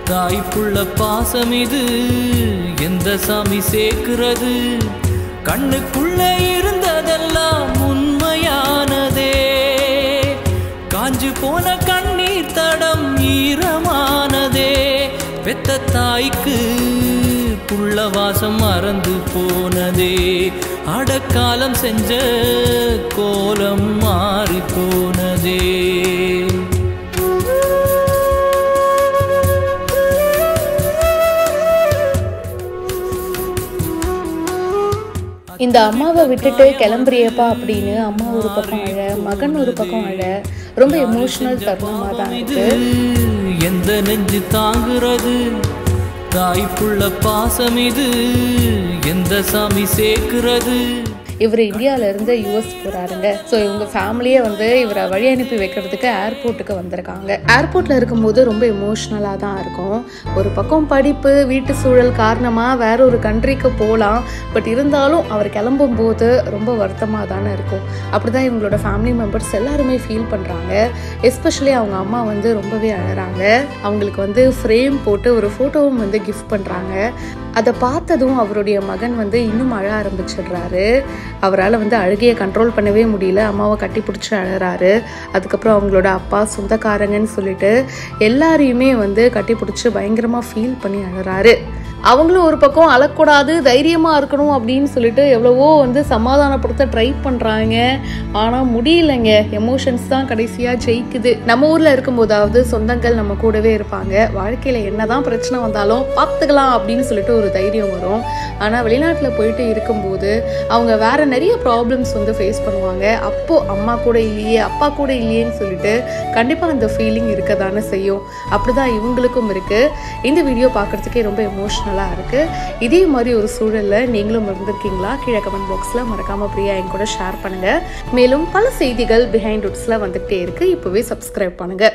தாய்ப்புள்ள பாசம் இது எந்த சாமி சேர்க்கிறது கண்ணுக்குள்ள இருந்ததெல்லாம் உண்மையானதே காஞ்சு போன கண்ணீர் தடம் ஈரமானதே பெத்த தாய்க்கு புள்ள வாசம் மறந்து போனதே அடக்காலம் செஞ்ச கோலம் மாறி போனதே இந்த அம்மாவை விட்டுட்டு கிளம்புறியப்பா அப்படின்னு அம்மா ஒரு பக்கம் அழ மகன் ஒரு பக்கம் அழ ரொம்ப எமோஷனல் தருணமாக தான் இருக்கு. எந்த நெஞ்சு தாங்குறது தாய்ப்புள்ள பாசம் இது எந்த சாமி சேர்க்கிறது. இவர் இந்தியாவிலேருந்து யூஎஸ் போகிறாருங்க. ஸோ இவங்க ஃபேமிலியே வந்து இவரை வழி அனுப்பி வைக்கிறதுக்கு ஏர்போர்ட்டுக்கு வந்திருக்காங்க. ஏர்போர்ட்டில் இருக்கும்போது ரொம்ப எமோஷ்னலாக தான் இருக்கும். ஒரு பக்கம் படிப்பு வீட்டு சூழல் காரணமாக வேற ஒரு கண்ட்ரிக்கு போகலாம். பட் இருந்தாலும் அவர் கிளம்பும்போது ரொம்ப வருத்தமாக தானே இருக்கும். அப்படி தான் இவங்களோட ஃபேமிலி மெம்பர்ஸ் எல்லாருமே ஃபீல் பண்ணுறாங்க. எஸ்பெஷலி அவங்க அம்மா வந்து ரொம்பவே அழறாங்க. அவங்களுக்கு வந்து ஃப்ரேம் போட்டு ஒரு ஃபோட்டோவும் வந்து கிஃப்ட் பண்ணுறாங்க. அதை பார்த்ததும் அவருடைய மகன் வந்து இன்னும் அழ ஆரம்பிச்சிடுறாரு. அவரால் வந்து அழுகையை கண்ட்ரோல் பண்ணவே முடியல. அம்மாவை கட்டி பிடிச்சி அழறாரு. அதுக்கப்புறம் அவங்களோட அப்பா சொந்தக்காரங்கன்னு சொல்லிட்டு எல்லாரையுமே வந்து கட்டி பிடிச்சி பயங்கரமாக ஃபீல் பண்ணி அழறாரு. அவங்களும் ஒரு பக்கம் அழக்கூடாது தைரியமாக இருக்கணும் அப்படின்னு சொல்லிட்டு எவ்வளவோ வந்து சமாதானப்படுத்த ட்ரை பண்ணுறாங்க. ஆனால் முடியலைங்க. எமோஷன்ஸ் தான் கடைசியாக ஜெயிக்குது. நம்ம ஊரில் இருக்கும்போதாவது சொந்தங்கள் நம்ம கூடவே இருப்பாங்க. வாழ்க்கையில் என்னதான் பிரச்சனை வந்தாலும் பார்த்துக்கலாம் அப்படின்னு சொல்லிட்டு ஒரு தைரியம் வரும். ஆனால் வெளிநாட்டில் போயிட்டு இருக்கும்போது அவங்க வேற நிறைய ப்ராப்ளம்ஸ் வந்து ஃபேஸ் பண்ணுவாங்க. அப்போது அம்மா கூட இல்லையே அப்பா கூட இல்லையேன்னு சொல்லிட்டு கண்டிப்பாக அந்த ஃபீலிங் இருக்க தானே செய்யும். அப்படிதான் இவங்களுக்கும் இருக்குது. இந்த வீடியோ பார்க்குறதுக்கே ரொம்ப எமோஷனலாக இருக்கு. இதே மாதிரி ஒரு சூழல்ல நீங்களும் இருந்திருக்கீங்களா? கீழே கமெண்ட் பாக்ஸ்ல மறக்காம பிரியா என் கூட ஷேர் பண்ணுங்க. மேலும் பல செய்திகள் பிஹைண்ட் ரூட்ஸ்ல வந்துட்டே இருக்கு. இப்பவே சப்ஸ்கிரைப் பண்ணுங்க.